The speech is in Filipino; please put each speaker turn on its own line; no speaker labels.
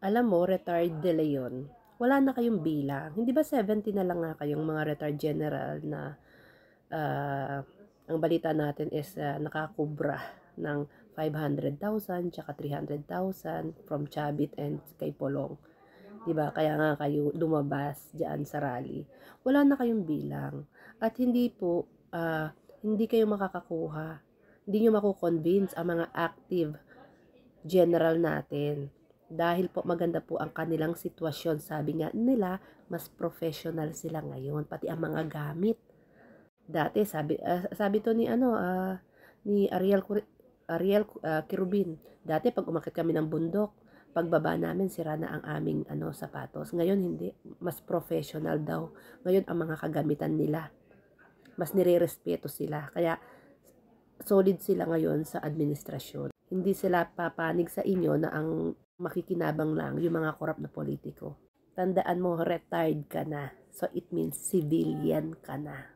Alam mo, retired De Leon, wala na kayong bilang. Hindi ba 70 na lang nga kayong mga retired general na ah, ang balita natin is nakakubra ng 500,000 tsaka 300,000 from Chavit and kay Polong. 'Di ba? Kaya nga kayo lumabas diyan sa rally. Wala na kayong bilang. At hindi po hindi kayo makakakuha. Hindi nyo mako-convince ang mga active general natin. Dahil po maganda po ang kanilang sitwasyon. Sabi nga nila, mas professional sila ngayon. Pati ang mga gamit. Dati, sabi to ni ni Ariel Kirubin. Dati pag umakyat kami ng bundok, pagbaba namin sira na ang aming sapatos. Ngayon hindi, mas professional daw. Ngayon ang mga kagamitan nila, mas nirerespeto sila. Kaya solid sila ngayon sa administrasyon. Hindi sila papanig sa inyo na ang makikinabang lang yung mga korap na politiko. Tandaan mo, retired ka na. So it means civilian ka na.